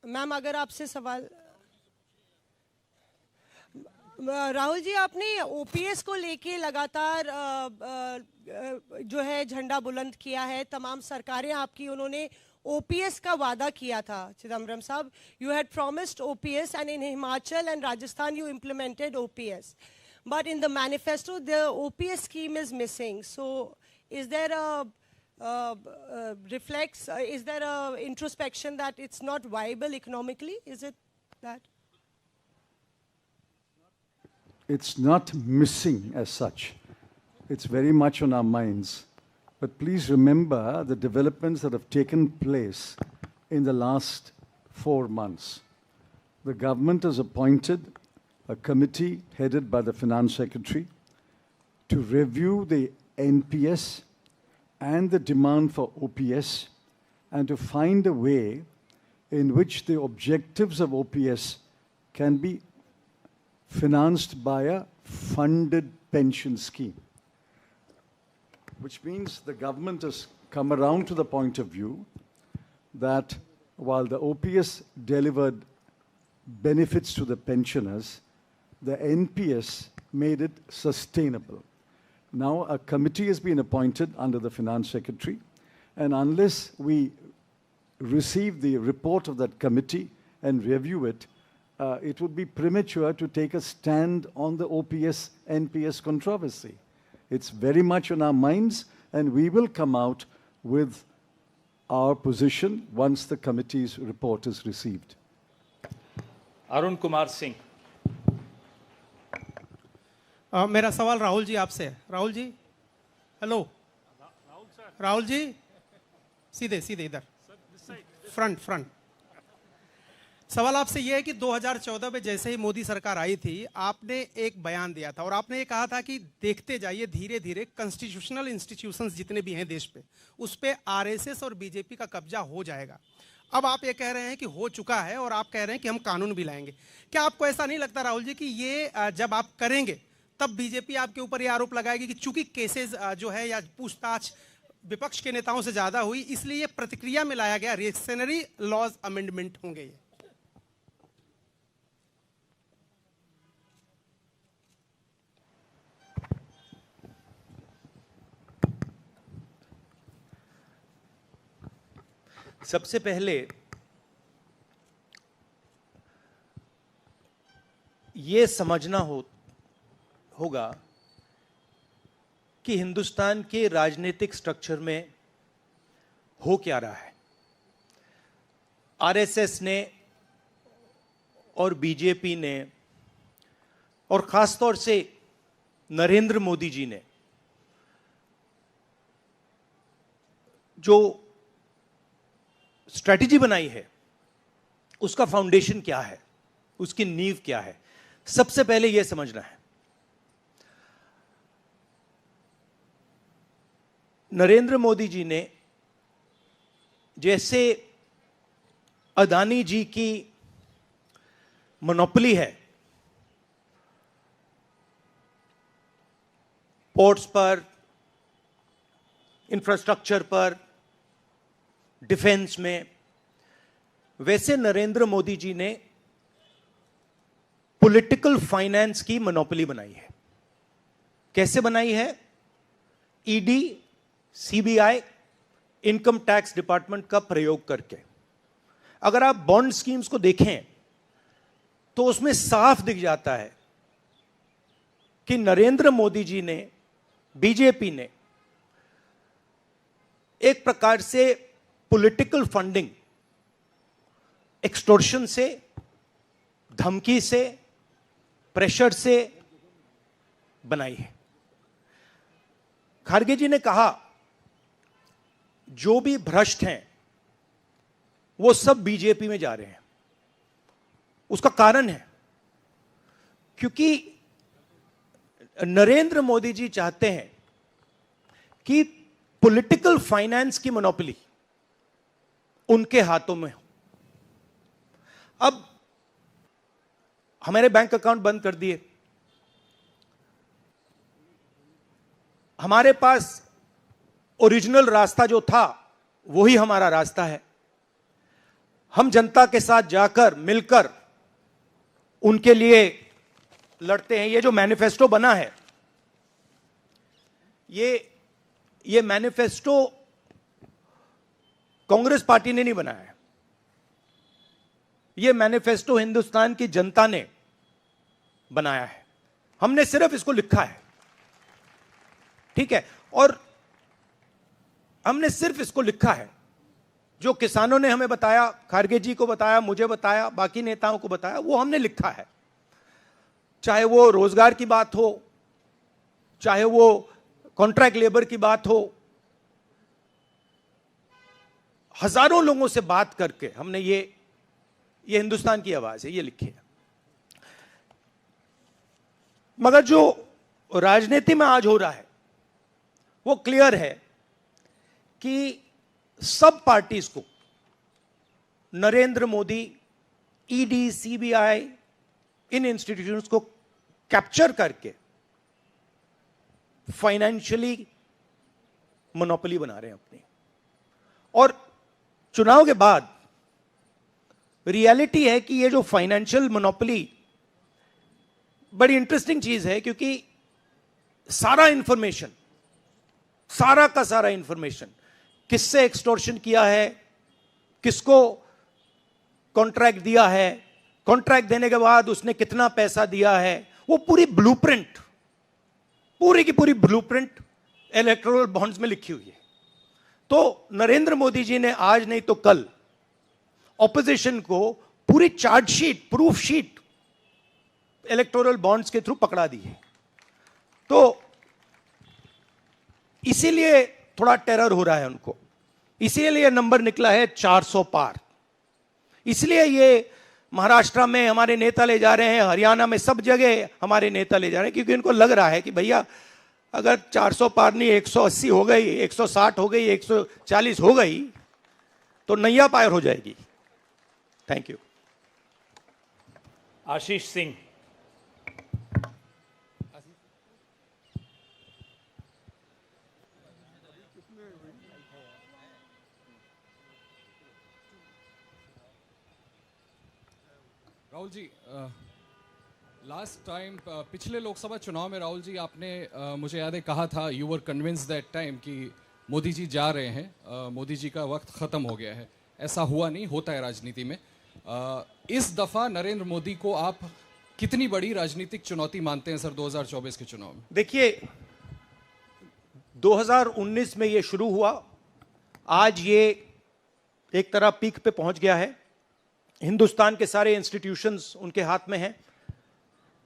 मैम, अगर आपसे सवाल, राहुल जी, आपने ओपीएस को लेके लगातार जो है झंडा बुलंद किया है। तमाम सरकारें आपकी, उन्होंने ओपीएस का वादा किया था। चिदम्बरम साहब, you had promised OPS and in Himachal and Rajasthan you implemented OPS, but in the manifesto the OPS scheme is missing. So is there a reflects, is there a introspection that it's not viable economically? Is it that? It's not missing as such. It's very much on our minds. But please remember the developments that have taken place in the last 4 months. The government has appointed a committee headed by the Finance Secretary to review the NPS and the demand for OPS and to find a way in which the objectives of OPS can be financed by a funded pension scheme. Which means the government has come around to the point of view that while the OPS delivered benefits to the pensioners, the NPS made it sustainable. Now a committee has been appointed under the Finance Secretary, and unless we receive the report of that committee and review it, it would be premature to take a stand on the OPS-NPS controversy. It's very much on our minds, and we will come out with our position once the committee's report is received. Arun Kumar Singh. मेरा सवाल राहुल जी आपसे है। Rahul ji, hello. Rahul ji, सीधे सीधे इधर, front. सवाल आपसे यह है कि 2014 में जैसे ही मोदी सरकार आई थी, आपने एक बयान दिया था और आपने ये कहा था कि देखते जाइए धीरे धीरे कॉन्स्टिट्यूशनल इंस्टीट्यूशंस जितने भी हैं देश पे, उस पे आरएसएस और बीजेपी का कब्जा हो जाएगा। अब आप ये कह रहे हैं कि हो चुका है और आप कह रहे हैं कि हम कानून भी लाएंगे। क्या आपको ऐसा नहीं लगता राहुल जी कि ये जब आप करेंगे तब बीजेपी आपके ऊपर ये आरोप लगाएगी कि चूंकि केसेस जो है या पूछताछ विपक्ष के नेताओं से ज्यादा हुई, इसलिए ये प्रतिक्रिया में लाया गया रिएक्शनरी लॉज अमेंडमेंट होंगे ये? सबसे पहले ये समझना होगा कि हिंदुस्तान के राजनीतिक स्ट्रक्चर में हो क्या रहा है। आरएसएस ने और बीजेपी ने और खासतौर से नरेंद्र मोदी जी ने जो स्ट्रैटेजी बनाई है, उसका फाउंडेशन क्या है, उसकी नींव क्या है, सबसे पहले यह समझना है। नरेंद्र मोदी जी ने जैसे अदानी जी की मोनोपोली है पोर्ट्स पर, इंफ्रास्ट्रक्चर पर, डिफेंस में, वैसे नरेंद्र मोदी जी ने पॉलिटिकल फाइनेंस की मोनोपोली बनाई है। कैसे बनाई है? ED, CBI, income tax department का प्रयोग करके। अगर आप बॉन्ड स्कीम्स को देखें तो उसमें साफ दिख जाता है कि नरेंद्र मोदी जी ने, बीजेपी ने एक प्रकार से पॉलिटिकल फंडिंग एक्सटॉर्शन से, धमकी से, प्रेशर से बनाई है। खारगे जी ने कहा जो भी भ्रष्ट हैं वो सब बीजेपी में जा रहे हैं। उसका कारण है क्योंकि नरेंद्र मोदी जी चाहते हैं कि पॉलिटिकल फाइनेंस की मोनोपोली उनके हाथों में हो। अब हमारे बैंक अकाउंट बंद कर दिए, हमारे पास ओरिजिनल रास्ता जो था वही हमारा रास्ता है। हम जनता के साथ जाकर मिलकर उनके लिए लड़ते हैं। ये जो मैनिफेस्टो बना है, ये मैनिफेस्टो कांग्रेस पार्टी ने नहीं बनाया है। ये मैनिफेस्टो हिंदुस्तान की जनता ने बनाया है। हमने सिर्फ इसको लिखा है, ठीक है। और हमने सिर्फ इसको लिखा है, जो किसानों ने हमें बताया, खारगे जी को बताया, मुझे बताया, बाकी नेताओं को बताया, वो हमने लिखा है। चाहे वो रोजगार की बात हो, चाहे वो कॉन्ट्रैक्ट लेबर की बात हो, हजारों लोगों से बात करके हमने ये हिंदुस्तान की आवाज है, ये लिखी है। मगर जो राजनीति में आज हो रहा है वो क्लियर है कि सब पार्टीज को नरेंद्र मोदी, ईडी, सीबीआई, इन इंस्टीट्यूशंस को कैप्चर करके फाइनेंशियली मोनोपोली बना रहे हैं अपनी। और चुनाव के बाद रियलिटी है कि ये जो फाइनेंशियल मोनोपोली बड़ी इंटरेस्टिंग चीज है, क्योंकि सारा इंफॉर्मेशन, सारा का सारा इंफॉर्मेशन, किससे एक्सटॉर्शन किया है, किसको कॉन्ट्रैक्ट दिया है, कॉन्ट्रैक्ट देने के बाद उसने कितना पैसा दिया है, वो पूरी ब्लूप्रिंट, पूरी की पूरी ब्लूप्रिंट इलेक्टोरल बॉन्ड्स में लिखी हुई है। तो नरेंद्र मोदी जी ने आज नहीं तो कल ऑपोजिशन को पूरी chargesheet, proof sheet electoral bonds के थ्रू पकड़ा दी है। तो इसीलिए थोड़ा टेरर हो रहा है उनको, इसीलिए नंबर निकला है 400 पार। इसलिए ये महाराष्ट्र में हमारे नेता ले जा रहे हैं, हरियाणा में सब जगह हमारे नेता ले जा रहे हैं, क्योंकि इनको लग रहा है कि भैया अगर 400 पार नहीं 180 हो गई, 160 हो गई, 140 हो गई तो नैया पार हो जाएगी। Thank you. Ashish Singh. Rahul ji, last time पिछले लोकसभा चुनाव में राहुल जी आपने मुझे याद है कहा था, you were convinced that time कि मोदी जी जा रहे हैं, मोदी जी का वक्त ख़त्म हो गया है। ऐसा हुआ नहीं, होता है राजनीति में। इस दफ़ा नरेंद्र मोदी को आप कितनी बड़ी राजनीतिक चुनौती मानते हैं सर 2024 के चुनाव में? देखिए, 2019 में ये शुरू हुआ, आज ये एक तरह पीक पे पहुंच गया है। हिंदुस्तान के सारे इंस्टीट्यूशंस उनके हाथ में हैं,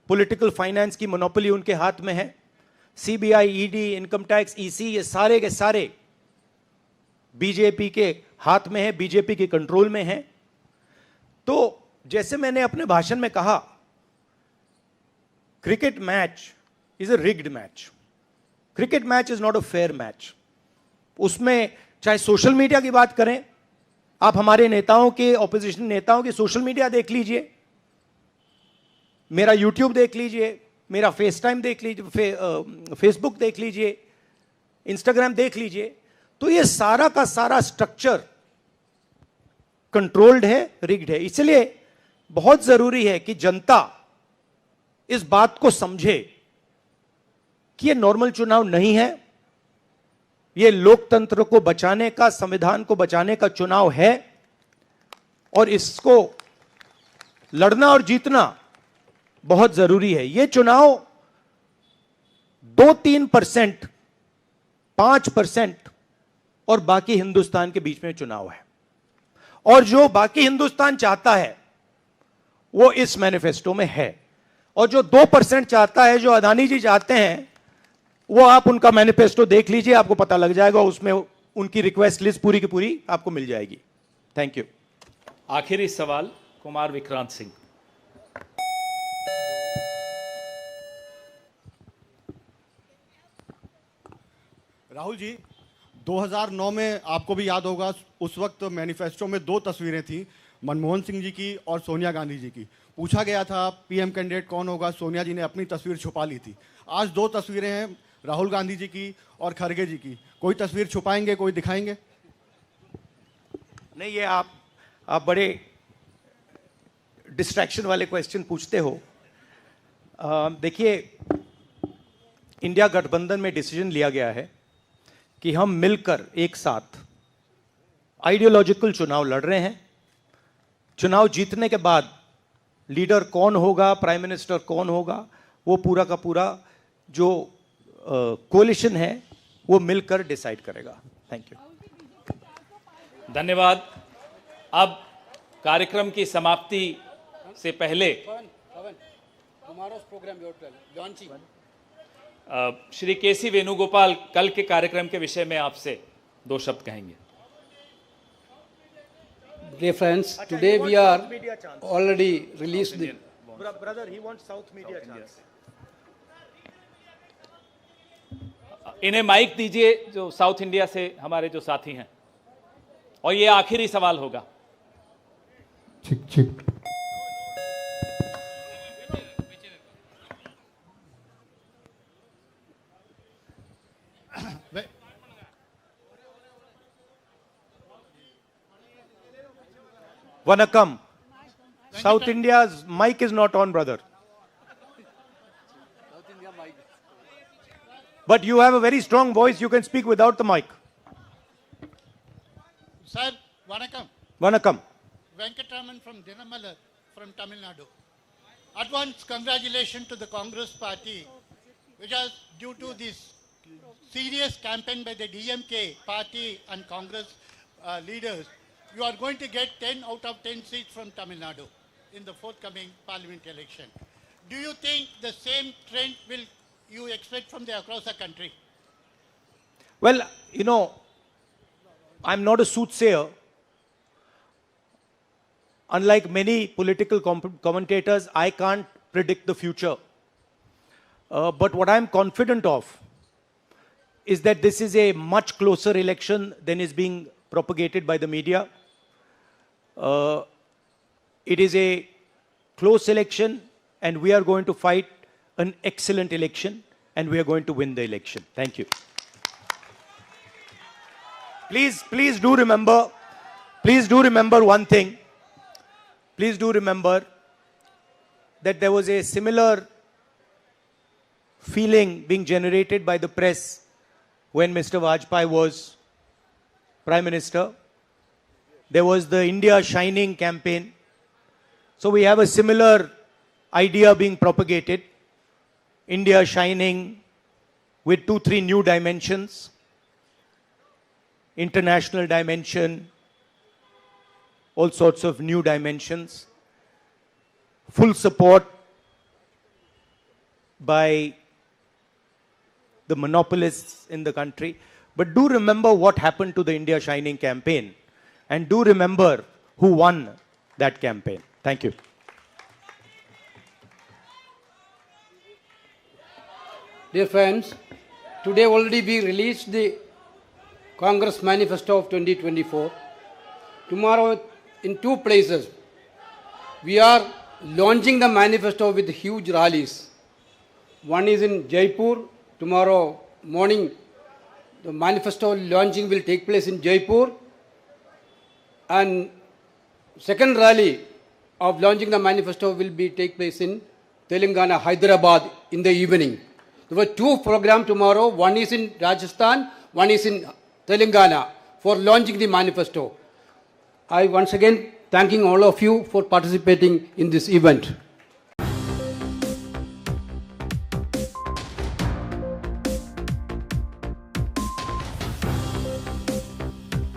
पॉलिटिकल फाइनेंस की मोनोपोली उनके हाथ में है, CBI, ED, income tax, EC, ये सारे के सारे बीजेपी के हाथ में है, बीजेपी के कंट्रोल में है। तो जैसे मैंने अपने भाषण में कहा, cricket match is a rigged match. Cricket match is not a fair match. उसमें चाहे सोशल मीडिया की बात करें, आप हमारे नेताओं के, ऑपोजिशन नेताओं की सोशल मीडिया देख लीजिए, मेरा यूट्यूब देख लीजिए, मेरा फेस टाइम देख लीजिए, फेसबुक देख लीजिए, इंस्टाग्राम देख लीजिए, तो ये सारा का सारा स्ट्रक्चर कंट्रोल्ड है, रिग्ड है। इसलिए बहुत जरूरी है कि जनता इस बात को समझे कि ये नॉर्मल चुनाव नहीं है, ये लोकतंत्र को बचाने का, संविधान को बचाने का चुनाव है, और इसको लड़ना और जीतना बहुत जरूरी है। ये चुनाव 2-3%, 5% और बाकी हिंदुस्तान के बीच में चुनाव है। और जो बाकी हिंदुस्तान चाहता है वो इस मैनिफेस्टो में है, और जो 2% चाहता है, जो अदानी जी चाहते हैं, वो आप उनका मैनिफेस्टो देख लीजिए, आपको पता लग जाएगा, उसमें उनकी रिक्वेस्ट लिस्ट पूरी की पूरी आपको मिल जाएगी। Thank you. आखिरी सवाल कुमार विक्रांत सिंह। राहुल जी, 2009 में आपको भी याद होगा, उस वक्त मैनिफेस्टो में 2 तस्वीरें थी, मनमोहन सिंह जी की और सोनिया गांधी जी की। पूछा गया था पीएम कैंडिडेट कौन होगा, सोनिया जी ने अपनी तस्वीर छुपा ली थी। आज 2 तस्वीरें हैं, राहुल गांधी जी की और खड़गे जी की। कोई तस्वीर छुपाएंगे, कोई दिखाएंगे? नहीं, ये आप बड़े डिस्ट्रैक्शन वाले क्वेश्चन पूछते हो। देखिए, इंडिया गठबंधन में डिसीजन लिया गया है कि हम मिलकर एक साथ आइडियोलॉजिकल चुनाव लड़ रहे हैं। चुनाव जीतने के बाद लीडर कौन होगा, प्राइम मिनिस्टर कौन होगा, वो पूरा का पूरा जो कोलिशन है वो मिलकर डिसाइड करेगा। Thank you. धन्यवाद। अब कार्यक्रम की समाप्ति से पहले श्री केसी वेणुगोपाल कल के कार्यक्रम के विषय में आपसे 2 शब्द कहेंगे। Dear friends, today we are already released the... Brother, he wants South media chance. इन्हें माइक दीजिए जो साउथ इंडिया से हमारे जो साथी हैं, और ये आखिरी सवाल होगा। चिक चिक। Vanakkam. South India's mic is not on, brother. But you have a very strong voice. You can speak without the mic. Sir, Vanakkam. Vanakkam. Venkatraman from Dinamala from Tamil Nadu. Advance congratulations to the Congress party, which is due to this serious campaign by the DMK party and Congress leaders. You are going to get 10 out of 10 seats from Tamil Nadu in the forthcoming parliament election. Do you think the same trend will you expect from the across the country? Well, you know, I'm not a soothsayer. Unlike many political commentators, I can't predict the future. But what I'm confident of is that this is a much closer election than is being propagated by the media. It is a close election, and we are going to fight an excellent election, and we are going to win the election. Thank you. Please do remember one thing. Please do remember that there was a similar feeling being generated by the press when Mr. Vajpayee was Prime Minister. There was the India Shining campaign. So we have a similar idea being propagated. India Shining with 2-3 new dimensions. International dimension, all sorts of new dimensions. Full support by the monopolists in the country. But do remember what happened to the India Shining campaign. And do remember who won that campaign. Thank you. Dear friends, today already we released the Congress Manifesto of 2024. Tomorrow in 2 places, we are launching the manifesto with huge rallies. One is in Jaipur. Tomorrow morning, the manifesto launching will take place in Jaipur. And second rally of launching the manifesto will take place in Telangana, Hyderabad in the evening. There were 2 programs tomorrow. One is in Rajasthan, one is in Telangana for launching the manifesto. I once again thanking all of you for participating in this event.